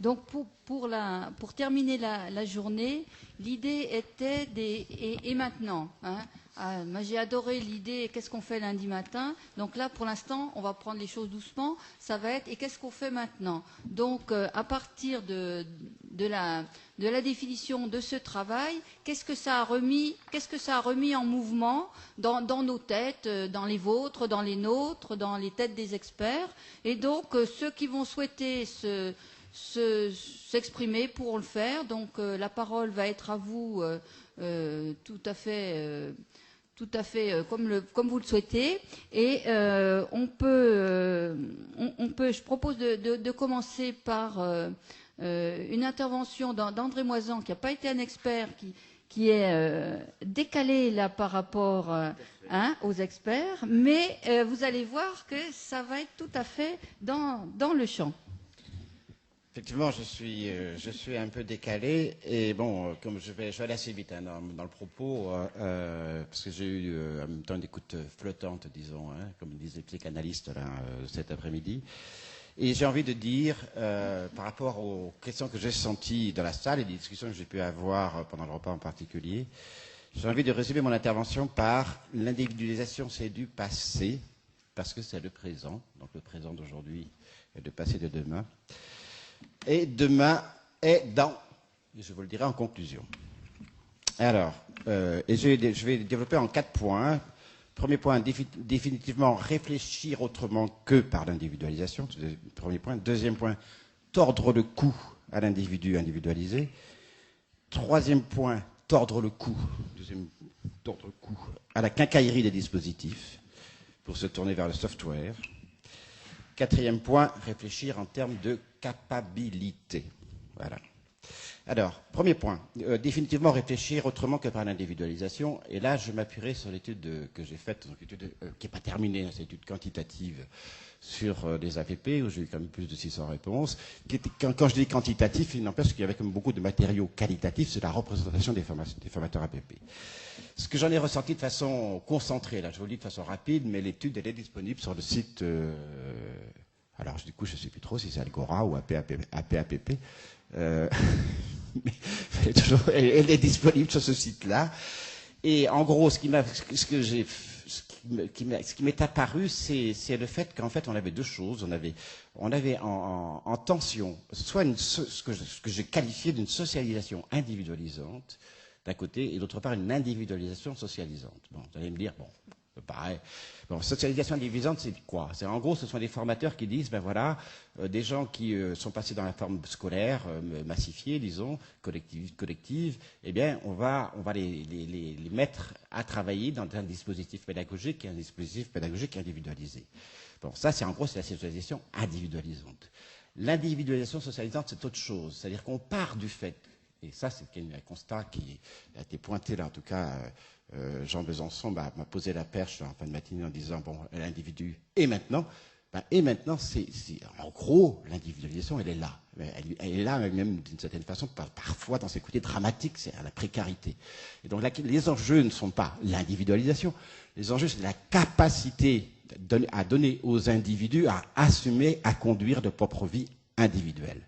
Donc pour terminer la journée, l'idée était et maintenant, hein, moi j'ai adoré l'idée qu'est-ce qu'on fait lundi matin. Donc là pour l'instant on va prendre les choses doucement. Ça va être et qu'est-ce qu'on fait maintenant. Donc à partir de la définition de ce travail, qu'est-ce que ça a remis en mouvement dans nos têtes, dans les vôtres, dans les nôtres, dans les têtes des experts. Et donc ceux qui vont souhaiter s'exprimer pourront le faire. Donc la parole va être à vous tout à fait comme vous le souhaitez. Et je propose de commencer par une intervention d'André Moisan, qui n'a pas été un expert, qui est décalé là par rapport aux experts, mais vous allez voir que ça va être tout à fait dans le champ. Effectivement, je suis un peu décalé et bon, comme je vais aller assez vite hein, dans le propos, parce que j'ai eu en même temps une écoute flottante, disons, hein, comme disent les psychanalystes là, cet après-midi. Et j'ai envie de dire, par rapport aux questions que j'ai senties dans la salle et les discussions que j'ai pu avoir pendant le repas en particulier, j'ai envie de résumer mon intervention par l'individualisation, c'est du passé, parce que c'est le présent, donc le présent d'aujourd'hui et le passé de demain. Et demain est dans, je vous le dirai en conclusion. Alors, et je vais développer en 4 points. Premier point, définitivement réfléchir autrement que par l'individualisation. Premier point. Deuxième point, tordre le cou à l'individu individualisé. Troisième point, tordre le cou à la quincaillerie des dispositifs pour se tourner vers le software. Quatrième point, réfléchir en termes de capacité. Voilà. Alors, premier point, définitivement réfléchir autrement que par l'individualisation. Et là, je m'appuierai sur l'étude que j'ai faite, donc étude qui n'est pas terminée, cette étude quantitative sur les APP, où j'ai eu quand même plus de 600 réponses. Quand je dis quantitatif, il n'empêche qu'il y avait quand même beaucoup de matériaux qualitatifs sur la représentation des formateurs APP. Ce que j'en ai ressorti de façon concentrée, là, je vous le dis de façon rapide, mais l'étude, elle est disponible sur le site... alors, du coup, je ne sais plus trop si c'est Algora ou APAPP. Elle est disponible sur ce site-là. Et en gros, ce qui m'est apparu, c'est le fait qu'en fait, on avait deux choses. On avait en tension, soit ce que j'ai qualifié d'une socialisation individualisante, d'un côté, et d'autre part, une individualisation socialisante. Bon, vous allez me dire, bon, pareil. Bon, socialisation individualisante, c'est quoi? C'est en gros, ce sont des formateurs qui disent, ben voilà, des gens qui sont passés dans la forme scolaire, massifiée, disons, collective, eh bien, on va les mettre à travailler dans un dispositif pédagogique individualisé. Bon, ça, c'est en gros, c'est la socialisation individualisante. L'individualisation socialisante, c'est autre chose. C'est-à-dire qu'on part du fait, et ça, c'est un constat qui a été pointé là, en tout cas, Jean Besançon m'a posé la perche en fin de matinée en disant, bon, l'individu, et maintenant, et maintenant, en gros, l'individualisation, elle est là. Elle est là, même d'une certaine façon, parfois dans ses côtés dramatiques, c'est à la précarité. Et donc, les enjeux ne sont pas l'individualisation. Les enjeux, c'est la capacité à donner aux individus à assumer, à conduire de propre vie individuelle.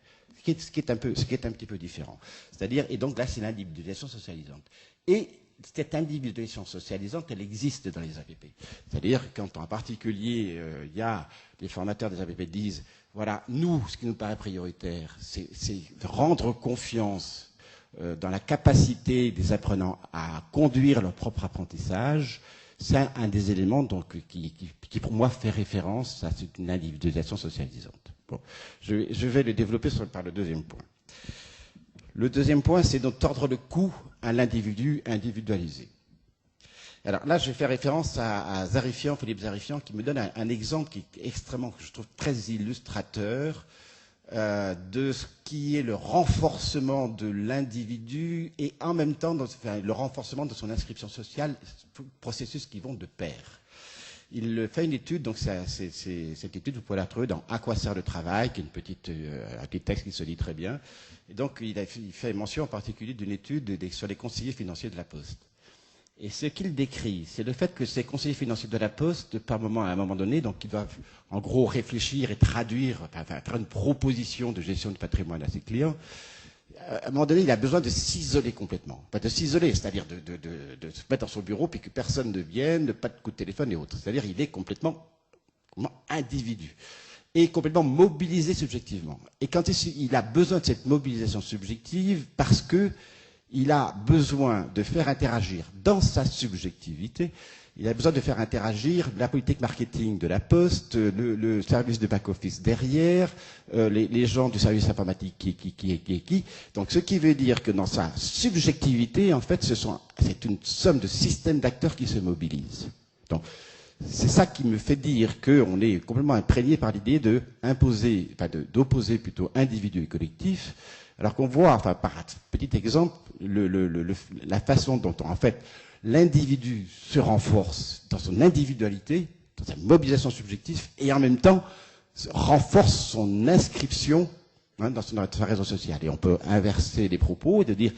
Ce qui est un petit peu différent. C'est-à-dire, et donc là, c'est l'individualisation socialisante. Et cette individualisation socialisante, elle existe dans les APP. C'est-à-dire, quand en particulier, il y a des formateurs des APP qui disent, voilà, nous, ce qui nous paraît prioritaire, c'est de rendre confiance dans la capacité des apprenants à conduire leur propre apprentissage. C'est un des éléments donc, qui, pour moi, fait référence à une individualisation socialisante. Bon, je vais le développer par le deuxième point. Le deuxième point, c'est de tordre le cou à l'individu individualisé. Alors là, je vais faire référence à Zarifian, Philippe Zarifian, qui me donne un exemple qui est extrêmement, que je trouve très illustrateur de ce qui est le renforcement de l'individu et en même temps le renforcement de son inscription sociale, processus qui vont de pair. Il fait une étude, donc cette étude, vous pouvez la trouver dans À quoi sert le travail, qui est un petit texte qui se lit très bien. Et donc, il fait mention en particulier d'une étude sur les conseillers financiers de la Poste. Et ce qu'il décrit, c'est le fait que ces conseillers financiers de la Poste, à un moment donné, donc ils doivent en gros réfléchir et traduire, faire une proposition de gestion de patrimoine à ses clients. À un moment donné, il a besoin de s'isoler complètement. Pas de s'isoler, c'est-à-dire de se mettre dans son bureau puis que personne ne vienne, pas de coup de téléphone et autres. C'est-à-dire qu'il est complètement individu et complètement mobilisé subjectivement. Et quand il a besoin de cette mobilisation subjective parce que il a besoin de faire interagir dans sa subjectivité, il a besoin de faire interagir la politique marketing de la Poste, le service de back-office derrière, les gens du service informatique qui. Donc ce qui veut dire que dans sa subjectivité, en fait, c'est une somme de systèmes d'acteurs qui se mobilisent. Donc c'est ça qui me fait dire qu'on est complètement imprégné par l'idée d'opposer plutôt individu et collectif, alors qu'on voit, enfin par petit exemple, la façon dont en fait l'individu se renforce dans son individualité, dans sa mobilisation subjective, et en même temps renforce son inscription dans un réseau social. Et on peut inverser les propos et de dire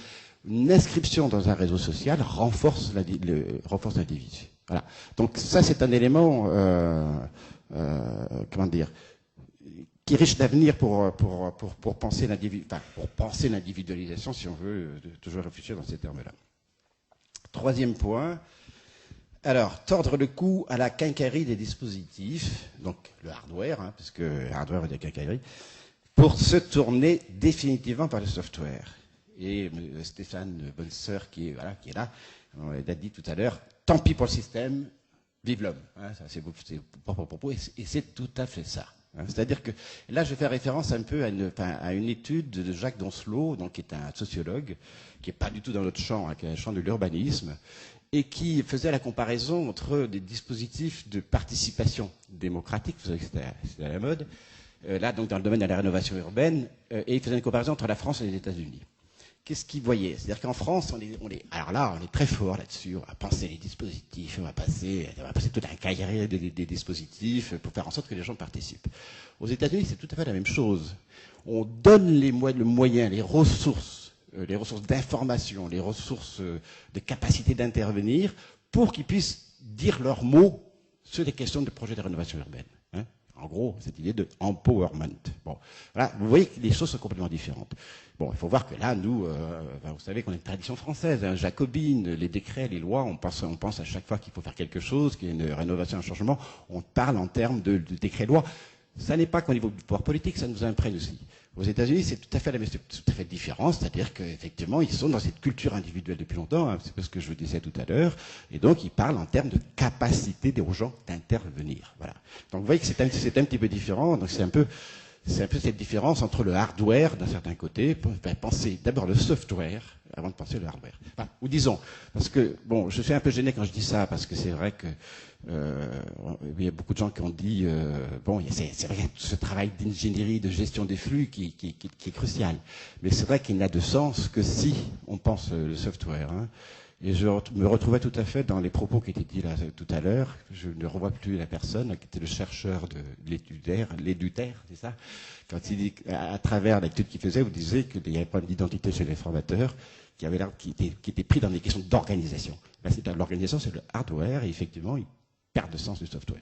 une inscription dans un réseau social renforce l'individu. Voilà. Donc ça, c'est un élément, comment dire, qui est riche d'avenir pour penser l'individualisation, si on veut toujours réfléchir dans ces termes-là. Troisième point, alors, tordre le cou à la quincaillerie des dispositifs, donc le hardware, puisque le hardware est de la quincaillerie, pour se tourner définitivement par le software. Et Stéphane Bonsoeur, qui est là, on l'a dit tout à l'heure, tant pis pour le système, vive l'homme. Ça, c'est propre propos, et c'est tout à fait ça. C'est-à-dire que là, je fais référence un peu à une étude de Jacques Doncelot, donc, qui est un sociologue, qui n'est pas du tout dans notre champ, qui est un champ de l'urbanisme, et qui faisait la comparaison entre des dispositifs de participation démocratique, vous savez que c'était à la mode, là, donc dans le domaine de la rénovation urbaine, et il faisait une comparaison entre la France et les États-Unis. Qu'est-ce qu'il voyait? C'est-à-dire qu'en France, alors là, on est très fort là-dessus. On va penser les dispositifs, on va passer toute la cahier des dispositifs pour faire en sorte que les gens participent. Aux États-Unis, c'est tout à fait la même chose. On donne le moyen, les ressources d'information, les ressources de capacité d'intervenir pour qu'ils puissent dire leurs mots sur les questions de projets de rénovation urbaine. En gros, cette idée de empowerment. Bon, voilà, vous voyez que les choses sont complètement différentes. Bon, il faut voir que là, nous, vous savez qu'on a une tradition française, jacobine, les décrets, les lois, on pense à chaque fois qu'il faut faire quelque chose, qu'il y a une rénovation, un changement, on parle en termes de décrets-lois. Ça n'est pas qu'au niveau du pouvoir politique, ça nous imprègne aussi. Aux États-Unis, c'est tout à fait différent, c'est-à-dire qu'effectivement, ils sont dans cette culture individuelle depuis longtemps, c'est ce que je vous disais tout à l'heure, et donc ils parlent en termes de capacité des gens d'intervenir. Voilà. Donc vous voyez que c'est un petit peu différent, donc c'est un peu cette différence entre le hardware d'un certain côté, penser d'abord le software avant de penser le hardware. Enfin, ou disons, parce que, bon, je suis un peu gêné quand je dis ça, parce que c'est vrai que il y a beaucoup de gens qui ont dit, c'est vrai ce travail d'ingénierie, de gestion des flux qui est crucial. Mais c'est vrai qu'il n'a de sens que si on pense le software. Et je me retrouvais tout à fait dans les propos qui étaient dits là tout à l'heure. Je ne revois plus la personne qui était le chercheur de l'Éduter, c'est ça? Quand il dit, à travers l'étude qu'il faisait, vous disiez qu'il y avait un problème d'identité chez les formateurs qui était pris dans des questions d'organisation. Là, l'organisation, c'est le hardware, et effectivement, ils perdent le sens du software.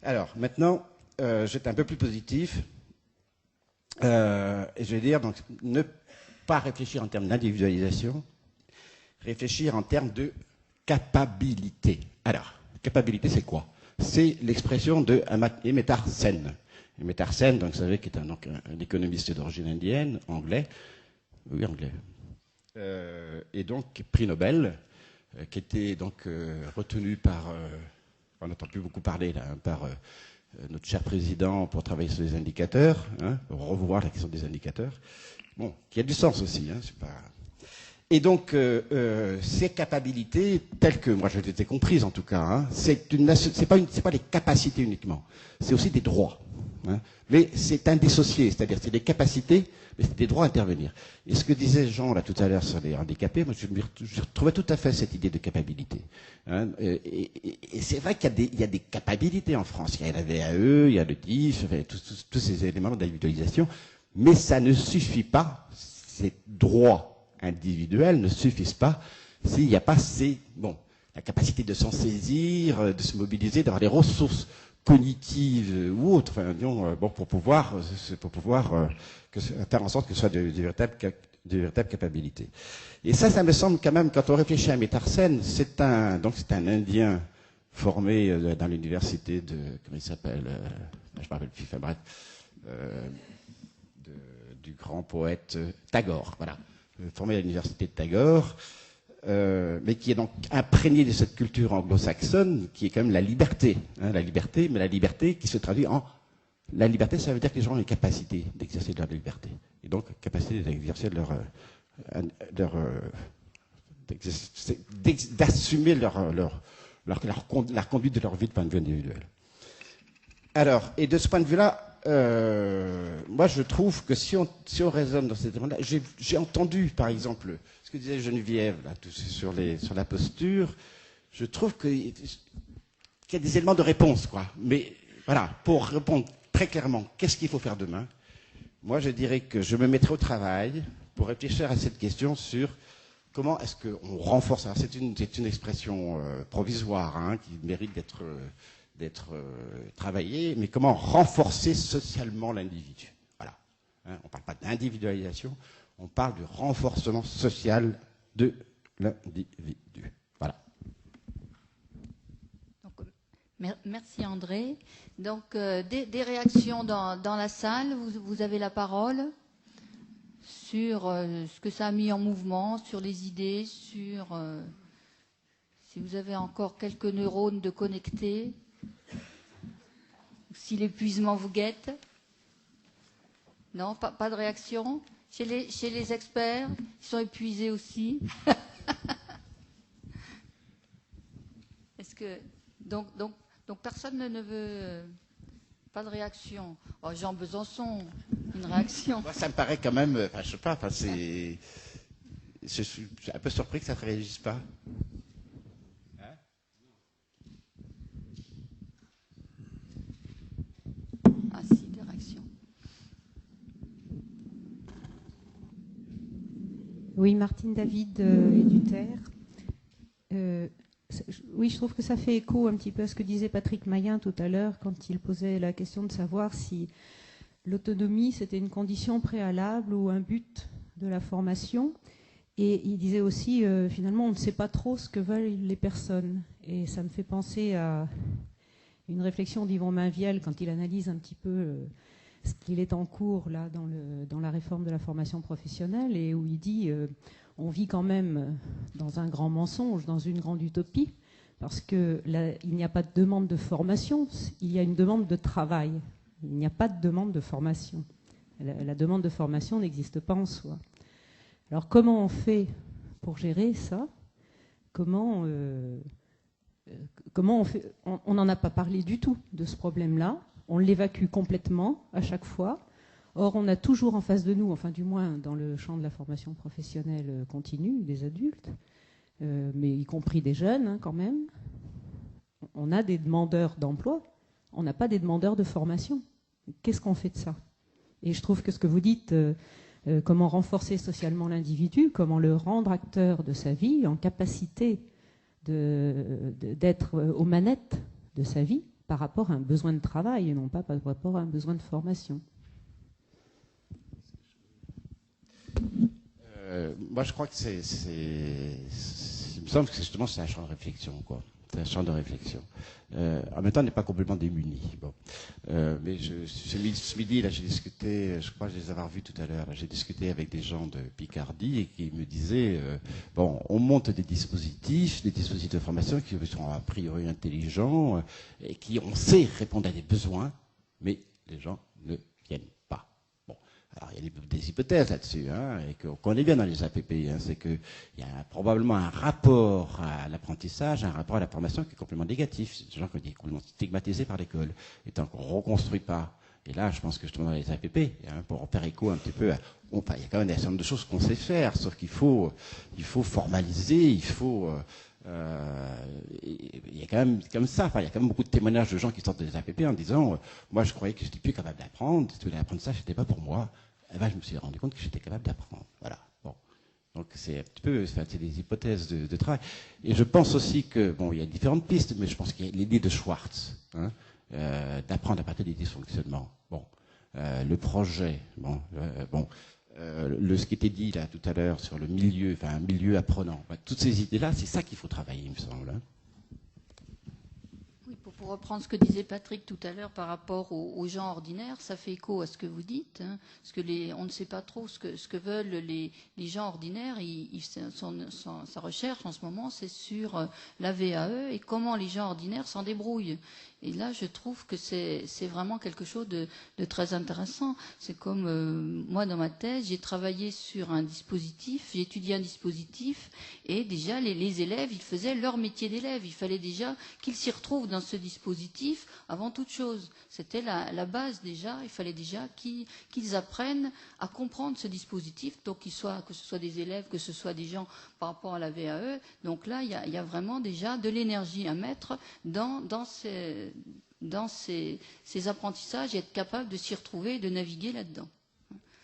Alors, maintenant, j'étais un peu plus positif. Et je vais dire, donc, ne pas réfléchir en termes d'individualisation, réfléchir en termes de capacité. Alors, capacité, c'est quoi? C'est l'expression de Amartya Sen. Amartya Sen, donc, vous savez, qui est un économiste d'origine indienne, anglais, et donc prix Nobel, qui était donc retenu par, on n'entend plus beaucoup parler là, par notre cher président pour travailler sur les indicateurs, pour revoir la question des indicateurs, bon, qui a du sens aussi, c'est pas... Et donc, ces capacités, telles que moi je les ai comprises en tout cas, c'est pas les capacités uniquement, c'est aussi des droits. Mais c'est indissocié, c'est-à-dire c'est des capacités, mais c'est des droits à intervenir. Et ce que disait Jean là tout à l'heure sur les handicapés, moi je retrouvais tout à fait cette idée de capacité. Et c'est vrai qu'il y a des capacités en France. Il y a la VAE, il y a le DIF, tous ces éléments d'individualisation, mais ça ne suffit pas, ces droits individuels ne suffisent pas s'il n'y a pas ces... Bon, la capacité de s'en saisir, de se mobiliser, d'avoir des ressources cognitives ou autres, enfin, disons, bon, pour pouvoir faire en sorte que ce soit de véritables capacité. Et ça me semble quand même, quand on réfléchit à Metharsen, c'est un Indien formé dans l'université de, comment il s'appelle, je me rappelle plus, enfin bref, du grand poète Tagore, voilà, formé à l'université de Tagore, mais qui est donc imprégné de cette culture anglo-saxonne, qui est quand même la liberté, hein, mais la liberté qui se traduit en... La liberté, ça veut dire que les gens ont une capacité d'exercer leur liberté, et donc capacité d'exercer d'assumer la conduite de leur vie de point de vue individuel. Alors, et de ce point de vue-là, moi je trouve que si on raisonne dans ces éléments-là, j'ai entendu par exemple ce que disait Geneviève là, sur la posture, je trouve qu'il y a des éléments de réponse, quoi. Mais voilà, pour répondre très clairement, qu'est-ce qu'il faut faire demain? Moi je dirais que je me mettrai au travail pour réfléchir à cette question sur comment est-ce qu'on renforce. Alors c'est une expression provisoire, hein, qui mérite d'être travaillée, mais comment renforcer socialement l'individu. Voilà. Hein, on ne parle pas d'individualisation, on parle du renforcement social de l'individu. Voilà. Donc, merci André. Donc des réactions dans la salle, vous avez la parole sur ce que ça a mis en mouvement, sur les idées, sur si vous avez encore quelques neurones de connectés, si l'épuisement vous guette. Non, pas de réaction. Chez les experts, ils sont épuisés aussi. Est-ce que donc personne ne veut pas de réaction. Oh, Jean Besançon, une réaction. Moi, ça me paraît quand même, enfin, je sais pas, enfin, je suis un peu surpris que ça ne réagisse pas. Hein? Ah si, des réactions. Oui, Martine David et Duterre. Oui, je trouve que ça fait écho un petit peu à ce que disait Patrick Mayen tout à l'heure quand il posait la question de savoir si l'autonomie c'était une condition préalable ou un but de la formation. Et il disait aussi, finalement, on ne sait pas trop ce que veulent les personnes. Et ça me fait penser à une réflexion d'Yvon Mainviel quand il analyse un petit peu ce qu'il est en cours là dans la réforme de la formation professionnelle et où il dit on vit quand même dans un grand mensonge, dans une grande utopie, parce que là, il n'y a pas de demande de formation, il y a une demande de travail. Il n'y a pas de demande de formation. La demande de formation n'existe pas en soi. Alors comment on fait pour gérer ça? Comment on fait? On n'en a pas parlé du tout de ce problème-là. On l'évacue complètement à chaque fois. Or, on a toujours en face de nous, enfin du moins dans le champ de la formation professionnelle continue, des adultes, mais y compris des jeunes hein, quand même, on a des demandeurs d'emploi, on n'a pas des demandeurs de formation. Qu'est-ce qu'on fait de ça? Et je trouve que ce que vous dites, comment renforcer socialement l'individu, comment le rendre acteur de sa vie, en capacité d'être aux manettes de sa vie par rapport à un besoin de travail et non pas par rapport à un besoin de formation. Moi, je crois que il me semble que justement c'est un champ de réflexion, quoi. C'est un champ de réflexion. En même temps, on n'est pas complètement démunis. Bon. Mais ce midi, là, j'ai discuté, je crois que je les avoir vus tout à l'heure, j'ai discuté avec des gens de Picardie et qui me disaient, bon, on monte des dispositifs de formation qui sont a priori intelligents et qui, on sait, répondent à des besoins, mais les gens ne viennent pas. Bon. Alors, il y a des hypothèses là-dessus, hein, et qu'on connaît bien dans les APP, hein, c'est qu'il y a probablement un rapport à l'apprentissage, un rapport à la formation qui est complètement négatif. C'est des gens qui sont complètement stigmatisés par l'école. Et tant qu'on ne reconstruit pas, et là, je pense que justement dans les APP, hein, pour faire écho un petit peu, il y a quand même un certain nombre de choses qu'on sait faire, sauf qu'il faut formaliser, il faut... il y a quand même comme ça, enfin, il y a quand même beaucoup de témoignages de gens qui sortent des APP en disant moi je croyais que j'étais plus capable d'apprendre, l'apprentissage c'était pas pour moi. Et ben, je me suis rendu compte que j'étais capable d'apprendre. Voilà. Bon. Donc c'est un petit peu, c'est des hypothèses de travail. Et je pense aussi que, bon, il y a différentes pistes, mais je pense qu'il y a l'idée de Schwartz, hein, d'apprendre à partir des dysfonctionnements. Bon, le projet, ce qui était dit là tout à l'heure sur le milieu, enfin un milieu apprenant. Toutes ces idées-là, c'est ça qu'il faut travailler, il me semble. Hein. Oui, pour reprendre ce que disait Patrick tout à l'heure par rapport aux gens ordinaires, ça fait écho à ce que vous dites, hein, parce que on ne sait pas trop ce que veulent les gens ordinaires. Sa recherche en ce moment, c'est sur la VAE et comment les gens ordinaires s'en débrouillent. Et là, je trouve que c'est vraiment quelque chose de très intéressant. C'est comme moi, dans ma thèse, j'ai travaillé sur un dispositif, j'ai étudié un dispositif, et déjà, les élèves, ils faisaient leur métier d'élève. Il fallait déjà qu'ils s'y retrouvent dans ce dispositif avant toute chose. C'était la base déjà. Il fallait déjà qu'ils apprennent à comprendre ce dispositif, donc que ce soit des élèves, que ce soit des gens par rapport à la VAE. Donc là, il y a vraiment déjà de l'énergie à mettre dans ces apprentissages et être capable de s'y retrouver et de naviguer là-dedans.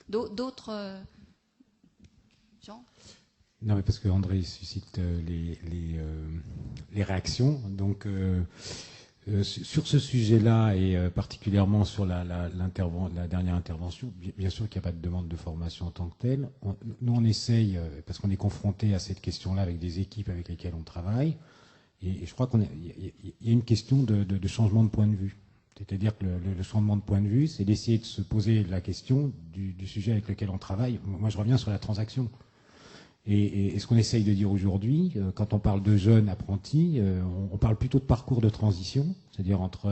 D'autres gens? Non, mais parce que André suscite les réactions. Donc, sur ce sujet-là, et particulièrement sur la dernière intervention, bien sûr qu'il n'y a pas de demande de formation en tant que telle. Nous, on essaye, parce qu'on est confronté à cette question-là avec des équipes avec lesquelles on travaille, et je crois qu'il y a une question de changement de point de vue. C'est-à-dire que le changement de point de vue, c'est d'essayer de se poser la question du sujet avec lequel on travaille. Moi, je reviens sur la transaction. Et ce qu'on essaye de dire aujourd'hui, quand on parle de jeunes apprentis, on parle plutôt de parcours de transition, c'est-à-dire entre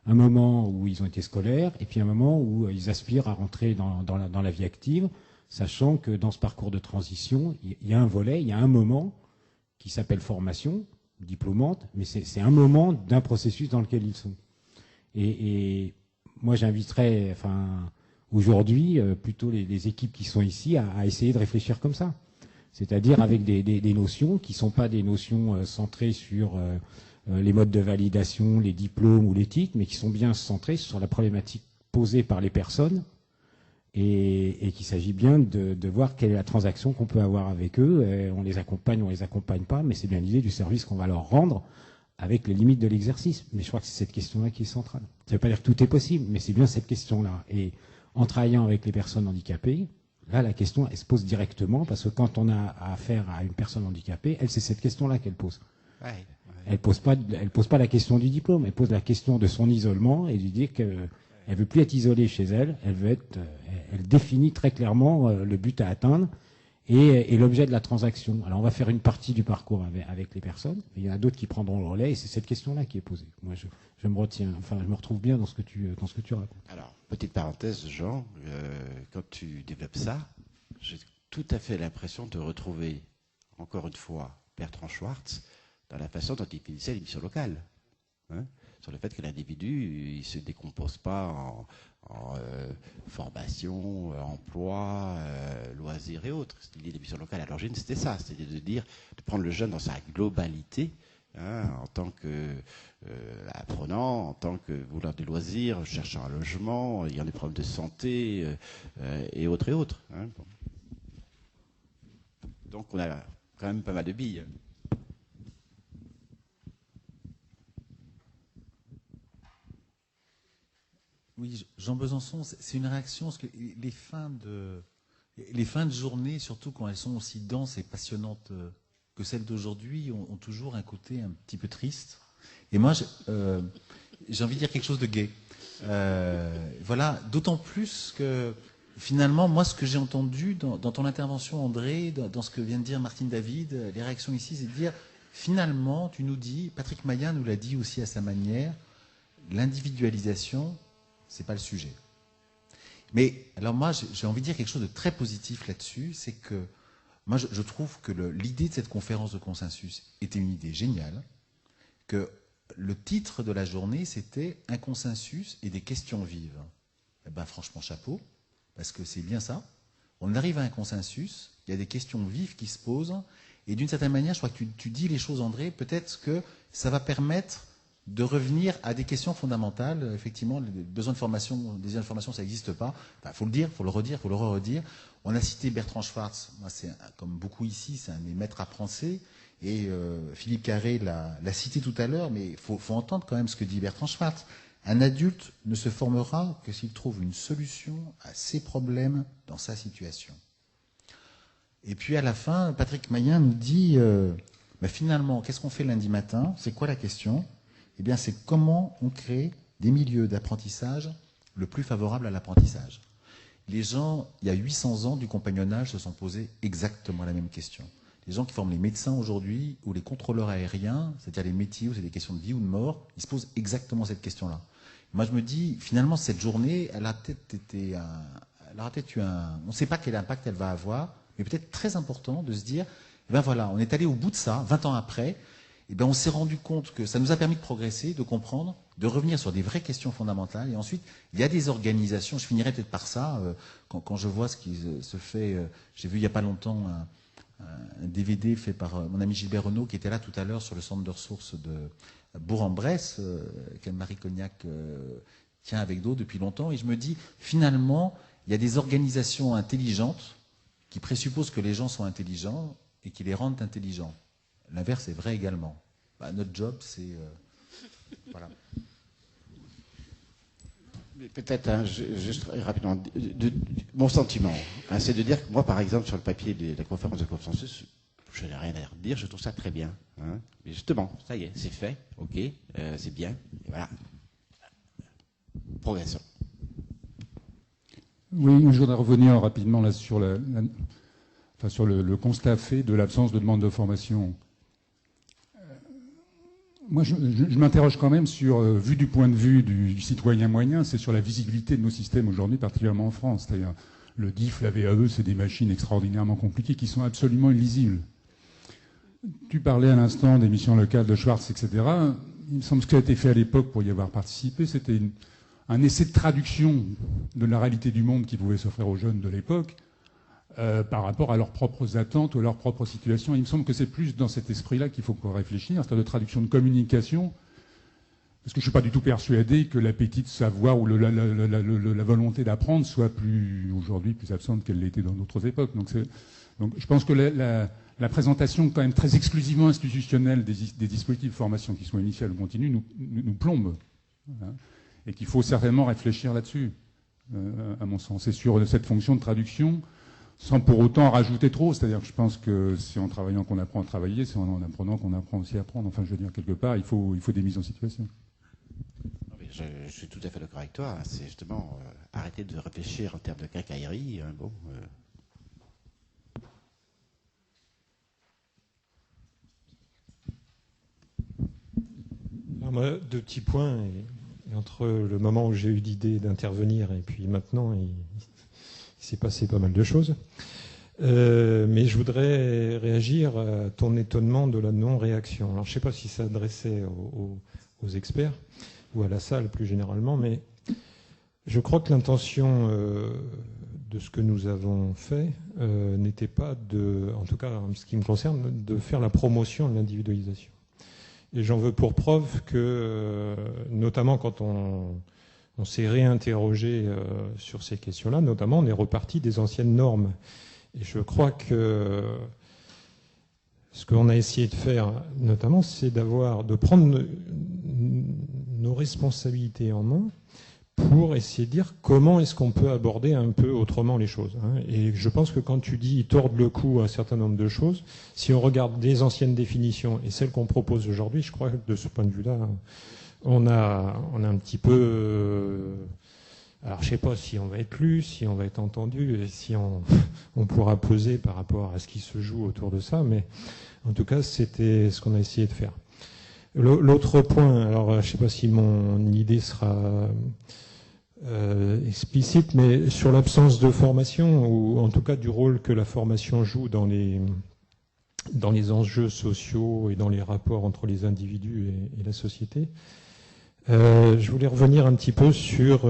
un moment où ils ont été scolaires et puis un moment où ils aspirent à rentrer dans la vie active, sachant que dans ce parcours de transition, il y a un volet, il y a un moment qui s'appelle formation, diplômante, mais c'est un moment d'un processus dans lequel ils sont. Et moi, j'inviterais, aujourd'hui, plutôt les équipes qui sont ici à essayer de réfléchir comme ça. C'est-à-dire avec des notions qui ne sont pas des notions centrées sur les modes de validation, les diplômes ou l'éthique, mais qui sont bien centrées sur la problématique posée par les personnes et qu'il s'agit bien de voir quelle est la transaction qu'on peut avoir avec eux. On les accompagne pas, mais c'est bien l'idée du service qu'on va leur rendre avec les limites de l'exercice. Mais je crois que c'est cette question-là qui est centrale. Ça ne veut pas dire que tout est possible, mais c'est bien cette question-là. Et en travaillant avec les personnes handicapées, là, la question, elle se pose directement, parce que quand on a affaire à une personne handicapée, elle, c'est cette question-là qu'elle pose. Ouais. Elle pose pas la question du diplôme, elle pose la question de son isolement et lui dit qu'elle veut plus être isolée chez elle, elle définit très clairement le but à atteindre et l'objet de la transaction. Alors, on va faire une partie du parcours avec les personnes, mais il y en a d'autres qui prendront le relais, et c'est cette question-là qui est posée. Moi, je me retiens, je me retrouve bien dans ce que tu racontes. Alors, petite parenthèse, Jean, quand tu développes ça, j'ai tout à fait l'impression de retrouver, encore une fois, Bertrand Schwartz dans la façon dont il finissait l'émission locale. Hein, sur le fait que l'individu, il ne se décompose pas en formation, emploi, loisirs et autres. L'idée d'émission locale à l'origine, c'était ça, c'était de prendre le jeune dans sa globalité, hein, en tant qu'apprenant, en tant que vouloir du loisir, cherchant un logement, ayant des problèmes de santé, et autres et autres. Hein. Bon. Donc on a quand même pas mal de billes. Oui, Jean Besançon, c'est une réaction, parce que les fins de journée, surtout quand elles sont aussi denses et passionnantes que celles d'aujourd'hui, ont toujours un côté un petit peu triste. Et moi, j'ai envie de dire quelque chose de gai. Voilà, d'autant plus que finalement, moi, ce que j'ai entendu dans ton intervention, André, dans ce que vient de dire Martine David, les réactions ici, c'est de dire, finalement, tu nous dis, Patrick Maillat nous l'a dit aussi à sa manière, l'individualisation, c'est pas le sujet. Mais alors moi, j'ai envie de dire quelque chose de très positif là-dessus, c'est que moi, je trouve que l'idée de cette conférence de consensus était une idée géniale, que le titre de la journée, c'était « Un consensus et des questions vives ». Eh ben, franchement, chapeau, parce que c'est bien ça. On arrive à un consensus, il y a des questions vives qui se posent, et d'une certaine manière, je crois que tu dis les choses, André, peut-être que ça va permettre de revenir à des questions fondamentales. Effectivement, les besoins de formation, des désirs de formation, ça n'existe pas. Il faut le dire, il faut le redire, il faut le redire. On a cité Bertrand Schwartz. Moi, comme beaucoup ici, c'est un de mes maîtres à penser. Et Philippe Carré l'a cité tout à l'heure, mais il faut entendre quand même ce que dit Bertrand Schwartz. Un adulte ne se formera que s'il trouve une solution à ses problèmes dans sa situation. Et puis à la fin, Patrick Mayen nous dit, finalement, qu'est-ce qu'on fait lundi matin? C'est quoi la question? Eh bien, c'est comment on crée des milieux d'apprentissage le plus favorables à l'apprentissage. Les gens, il y a 800 ans du compagnonnage, se sont posés exactement la même question. Les gens qui forment les médecins aujourd'hui, ou les contrôleurs aériens, c'est-à-dire les métiers où c'est des questions de vie ou de mort, ils se posent exactement cette question-là. Moi, je me dis, finalement, cette journée, elle a peut-être été on ne sait pas quel impact elle va avoir, mais peut-être très important de se dire, voilà, on est allé au bout de ça, 20 ans après, on s'est rendu compte que ça nous a permis de progresser, de comprendre, de revenir sur des vraies questions fondamentales. Et ensuite, il y a des organisations, je finirai peut-être par ça, quand je vois ce qui se fait, j'ai vu il n'y a pas longtemps un DVD fait par mon ami Gilbert Renaud, qui était là tout à l'heure sur le centre de ressources de Bourg-en-Bresse, qu'Anne-Marie Cognac tient avec d'autres depuis longtemps. Et je me dis, finalement, il y a des organisations intelligentes qui présupposent que les gens sont intelligents et qui les rendent intelligents. L'inverse est vrai également. Notre job, c'est... voilà. Peut-être, juste rapidement, mon sentiment, c'est de dire que moi, par exemple, sur le papier de la conférence de consensus, je n'ai rien à redire, je trouve ça très bien. Mais justement, ça y est, c'est fait, ok, c'est bien, et voilà. Progression. Oui, je voudrais revenir rapidement là sur sur le constat fait de l'absence de demande de formation. Moi, je m'interroge quand même sur, vu du point de vue du citoyen moyen, c'est sur la visibilité de nos systèmes aujourd'hui, particulièrement en France. C'est-à-dire, le DIF, la VAE, c'est des machines extraordinairement compliquées qui sont absolument illisibles. Tu parlais à l'instant des missions locales de Schwartz, etc. Il me semble que ce qui a été fait à l'époque pour y avoir participé, c'était un essai de traduction de la réalité du monde qui pouvait s'offrir aux jeunes de l'époque par rapport à leurs propres attentes ou à leur propre situation. Il me semble que c'est plus dans cet esprit-là qu'il faut réfléchir, c'est-à-dire de traduction de communication, parce que je ne suis pas du tout persuadé que l'appétit de savoir ou la volonté d'apprendre soit aujourd'hui plus absente qu'elle l'était dans d'autres époques. Donc je pense que la présentation quand même très exclusivement institutionnelle des dispositifs de formation, qui soient initiales ou continues, nous plombe. Hein, et qu'il faut certainement réfléchir là-dessus, à mon sens. Et sur cette fonction de traduction, sans pour autant rajouter trop. C'est-à-dire que je pense que c'est en travaillant qu'on apprend à travailler, c'est en apprenant qu'on apprend aussi à apprendre. Enfin, je veux dire, quelque part, il faut des mises en situation. Je suis tout à fait d'accord avec toi. C'est justement arrêter de réfléchir en termes de cacaillerie. Alors moi, deux petits points. Et entre le moment où j'ai eu l'idée d'intervenir et puis maintenant, il s'est passé pas mal de choses. Mais je voudrais réagir à ton étonnement de la non-réaction. Alors je ne sais pas si ça s'adressait aux experts ou à la salle plus généralement, mais je crois que l'intention de ce que nous avons fait n'était pas en tout cas en ce qui me concerne, de faire la promotion de l'individualisation. Et j'en veux pour preuve que, notamment quand on s'est réinterrogé sur ces questions-là, notamment on est reparti des anciennes normes. Et je crois que ce qu'on a essayé de faire, notamment, c'est de prendre nos responsabilités en main pour essayer de dire comment est-ce qu'on peut aborder un peu autrement les choses. Et je pense que quand tu dis tordre le cou à un certain nombre de choses, si on regarde les anciennes définitions et celles qu'on propose aujourd'hui, je crois que de ce point de vue-là, on a un petit peu... alors je ne sais pas si on va être lu, si on va être entendu, et si on pourra peser par rapport à ce qui se joue autour de ça, mais en tout cas, c'était ce qu'on a essayé de faire. L'autre point, alors je ne sais pas si mon idée sera explicite, mais sur l'absence de formation, ou en tout cas du rôle que la formation joue dans les enjeux sociaux et dans les rapports entre les individus et la société. Je voulais revenir un petit peu sur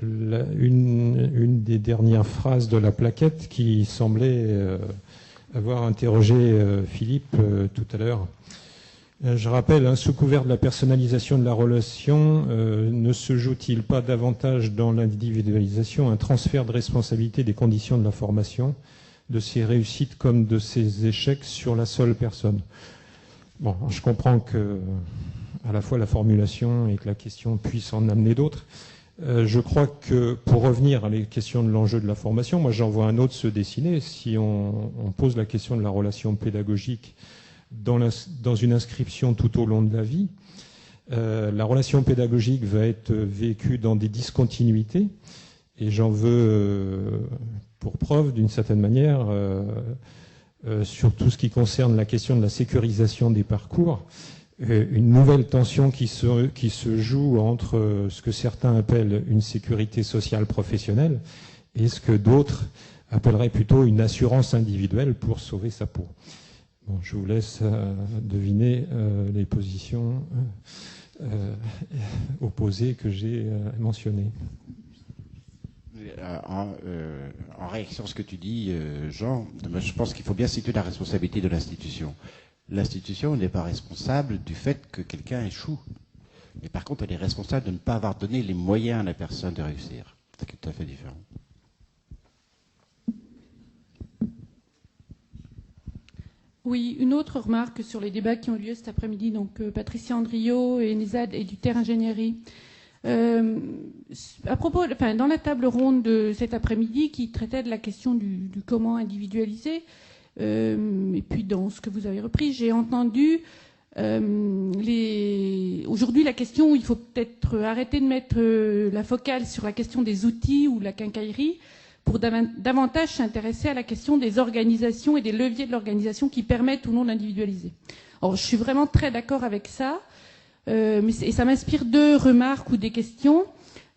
une des dernières phrases de la plaquette qui semblait avoir interrogé Philippe tout à l'heure. Je rappelle, sous couvert de la personnalisation de la relation, ne se joue-t-il pas davantage dans l'individualisation un transfert de responsabilité des conditions de la formation, de ses réussites comme de ses échecs sur la seule personne? Bon, je comprends que à la fois la formulation et que la question puisse en amener d'autres. Je crois que pour revenir à la question de l'enjeu de la formation, moi j'en vois un autre se dessiner. Si on pose la question de la relation pédagogique dans une inscription tout au long de la vie, la relation pédagogique va être vécue dans des discontinuités, et j'en veux pour preuve, d'une certaine manière, sur tout ce qui concerne la question de la sécurisation des parcours, une nouvelle tension qui se joue entre ce que certains appellent une sécurité sociale professionnelle et ce que d'autres appelleraient plutôt une assurance individuelle pour sauver sa peau. Bon, je vous laisse deviner les positions opposées que j'ai mentionnées. En réaction à ce que tu dis, Jean, je pense qu'il faut bien situer la responsabilité de l'institution. L'institution n'est pas responsable du fait que quelqu'un échoue. Mais par contre, elle est responsable de ne pas avoir donné les moyens à la personne de réussir. C'est tout à fait différent. Oui, une autre remarque sur les débats qui ont lieu cet après-midi, donc Patricia Andriot et Nézad et du Terre Ingénierie. À propos, enfin, dans la table ronde de cet après-midi qui traitait de la question du comment individualiser, et puis dans ce que vous avez repris, j'ai entendu aujourd'hui la question où il faut peut-être arrêter de mettre la focale sur la question des outils ou la quincaillerie pour davantage s'intéresser à la question des organisations et des leviers de l'organisation qui permettent ou non d'individualiser. Alors, je suis vraiment très d'accord avec ça, et ça m'inspire deux remarques ou des questions.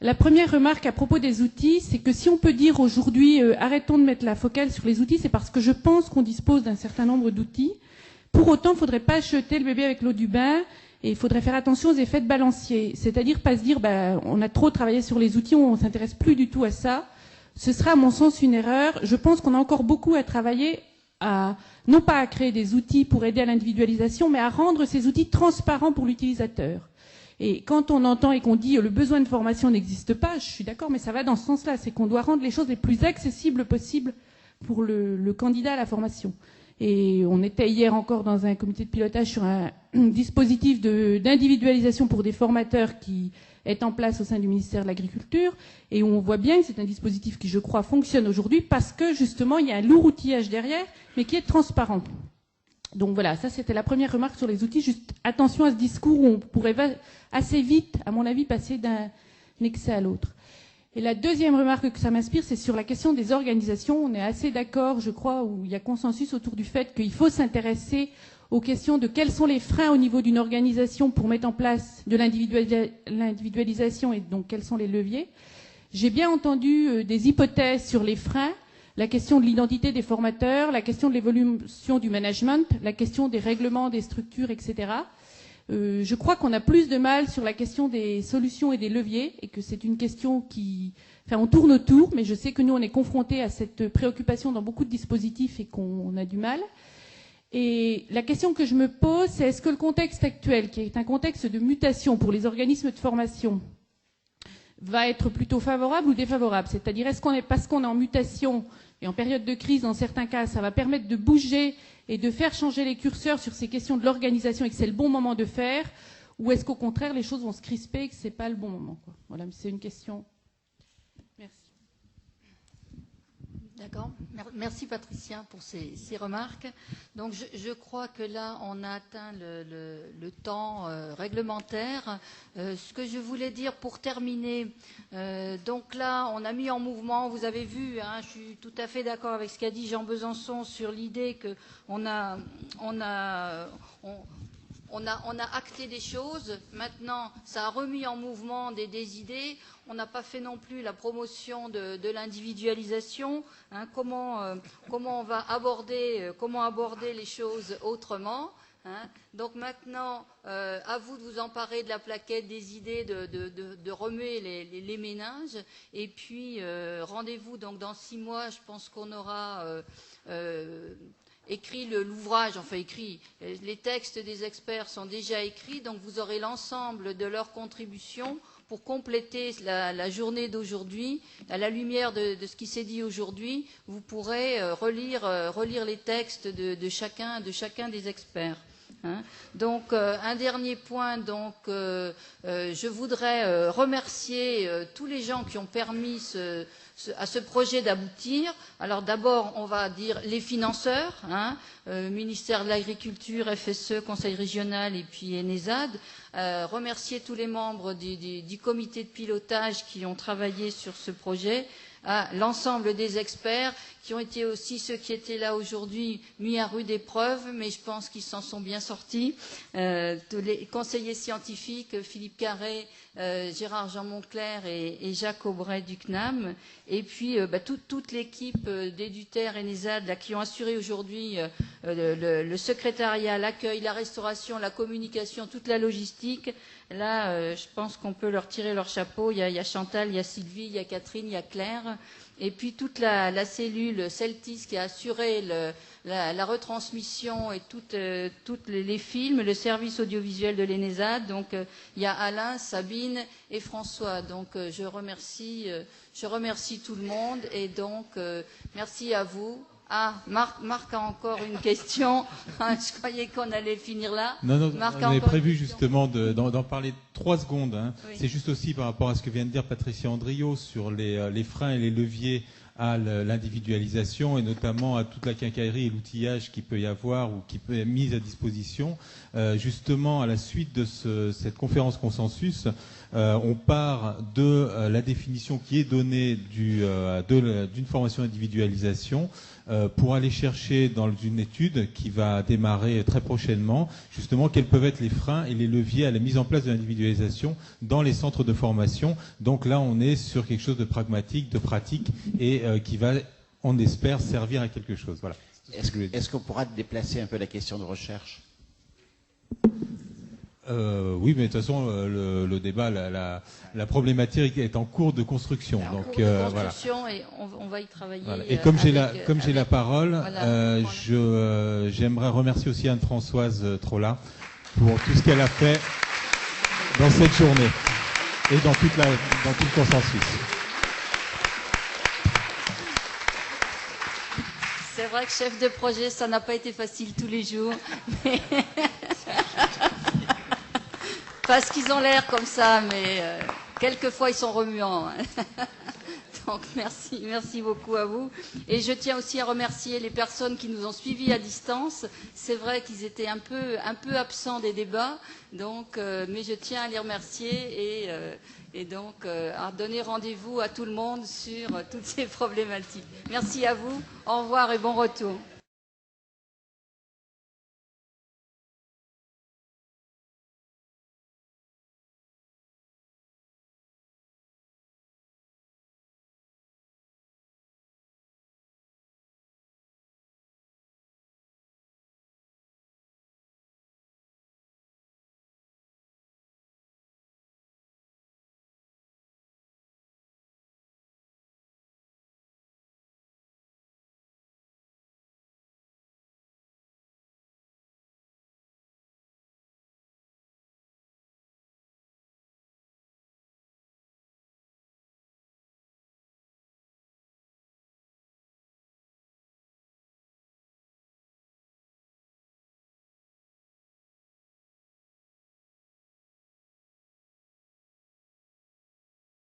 La première remarque à propos des outils, c'est que si on peut dire aujourd'hui arrêtons de mettre la focale sur les outils, c'est parce que je pense qu'on dispose d'un certain nombre d'outils. Pour autant, il ne faudrait pas jeter le bébé avec l'eau du bain et il faudrait faire attention aux effets de balancier. C'est-à-dire pas se dire on a trop travaillé sur les outils, on ne s'intéresse plus du tout à ça. Ce sera à mon sens une erreur. Je pense qu'on a encore beaucoup à travailler non pas à créer des outils pour aider à l'individualisation, mais à rendre ces outils transparents pour l'utilisateur. Et quand on entend et qu'on dit le besoin de formation n'existe pas, je suis d'accord, mais ça va dans ce sens-là. C'est qu'on doit rendre les choses les plus accessibles possibles pour le candidat à la formation. Et on était hier encore dans un comité de pilotage sur un dispositif d'individualisation pour des formateurs qui est en place au sein du ministère de l'Agriculture. Et on voit bien que c'est un dispositif qui, je crois, fonctionne aujourd'hui parce que, justement, il y a un lourd outillage derrière, mais qui est transparent. Donc voilà, ça c'était la première remarque sur les outils. Juste attention à ce discours où on pourrait assez vite, à mon avis, passer d'un excès à l'autre. Et la deuxième remarque que ça m'inspire, c'est sur la question des organisations. On est assez d'accord, je crois, où il y a consensus autour du fait qu'il faut s'intéresser aux questions de quels sont les freins au niveau d'une organisation pour mettre en place de l'individualisation et donc quels sont les leviers. J'ai bien entendu des hypothèses sur les freins, la question de l'identité des formateurs, la question de l'évolution du management, la question des règlements, des structures, etc. Je crois qu'on a plus de mal sur la question des solutions et des leviers et que c'est une question qui... Enfin, on tourne autour, mais je sais que nous, on est confrontés à cette préoccupation dans beaucoup de dispositifs et qu'on a du mal. Et la question que je me pose, c'est est-ce que le contexte actuel, qui est un contexte de mutation pour les organismes de formation, va être plutôt favorable ou défavorable? C'est-à-dire, est-ce qu'on est, parce qu'on est en mutation et en période de crise, dans certains cas, ça va permettre de bouger et de faire changer les curseurs sur ces questions de l'organisation et que c'est le bon moment de faire, ou est-ce qu'au contraire, les choses vont se crisper et que ce n'est pas le bon moment, quoi. Voilà, mais c'est une question. Merci. D'accord. Merci Patricia pour ces remarques. Donc je crois que là on a atteint le temps réglementaire. Ce que je voulais dire pour terminer, donc là on a mis en mouvement, vous avez vu, je suis tout à fait d'accord avec ce qu'a dit Jean Besançon sur l'idée que on a acté des choses. Maintenant, ça a remis en mouvement des idées. On n'a pas fait non plus la promotion de l'individualisation. Comment on va aborder les choses autrement. Donc maintenant, à vous de vous emparer de la plaquette des idées, de remuer les méninges. Et puis, rendez-vous donc dans 6 mois. Je pense qu'on aura écrit l'ouvrage, enfin écrit, les textes des experts sont déjà écrits, donc vous aurez l'ensemble de leurs contributions pour compléter la journée d'aujourd'hui. À la lumière de ce qui s'est dit aujourd'hui, vous pourrez relire les textes de chacun des experts. Hein. Donc, un dernier point, donc, je voudrais remercier tous les gens qui ont permis à ce projet d'aboutir. Alors d'abord, on va dire les financeurs, hein, ministère de l'Agriculture, FSE, Conseil régional et puis ENESAD. Remercier tous les membres du comité de pilotage qui ont travaillé sur ce projet, à l'ensemble des experts qui ont été aussi ceux qui étaient là aujourd'hui mis à rude épreuve, mais je pense qu'ils s'en sont bien sortis. Tous les conseillers scientifiques, Philippe Carré, Gérard Jean Monclerc et Jacques Aubray du CNAM, et puis toute l'équipe d'Eduter et ENESAD là, qui ont assuré aujourd'hui le secrétariat, l'accueil, la restauration, la communication, toute la logistique. Là, je pense qu'on peut leur tirer leur chapeau. Il y a Chantal, il y a Sylvie, il y a Catherine, il y a Claire. Et puis toute la cellule Celtis qui a assuré la retransmission et toutes les films, le service audiovisuel de l'ENESAD. Donc il y a Alain, Sabine et François. Donc je remercie tout le monde et donc merci à vous. Ah, Marc a encore une question. Je croyais qu'on allait finir là. Non, Marc on avait prévu justement d'en parler 3 secondes. Hein. Oui. C'est juste aussi par rapport à ce que vient de dire Patricia Andriot sur les freins et les leviers à l'individualisation et notamment à toute la quincaillerie et l'outillage qu'il peut y avoir ou qui peut être mis à disposition. Justement, à la suite de cette conférence consensus, on part de la définition qui est donnée d'une formation individualisation pour aller chercher dans une étude qui va démarrer très prochainement, justement, quels peuvent être les freins et les leviers à la mise en place de l'individualisation dans les centres de formation. Donc là, on est sur quelque chose de pragmatique, de pratique et qui va, on espère, servir à quelque chose. Voilà. Est-ce qu'on pourra déplacer un peu la question de recherche ? Oui, mais de toute façon, le débat, la problématique est en cours de construction. En donc, cours de construction voilà. Et on va y travailler. Voilà. Et comme j'ai la parole, voilà, j'aimerais remercier aussi Anne-Françoise Trolla pour tout ce qu'elle a fait dans cette journée et dans tout le consensus. C'est vrai que chef de projet, ça n'a pas été facile tous les jours. Mais parce qu'ils ont l'air comme ça, mais quelquefois ils sont remuants. Donc merci beaucoup à vous. Et je tiens aussi à remercier les personnes qui nous ont suivis à distance. C'est vrai qu'ils étaient un peu absents des débats, donc, mais je tiens à les remercier et donc à donner rendez-vous à tout le monde sur toutes ces problématiques. Merci à vous, au revoir et bon retour.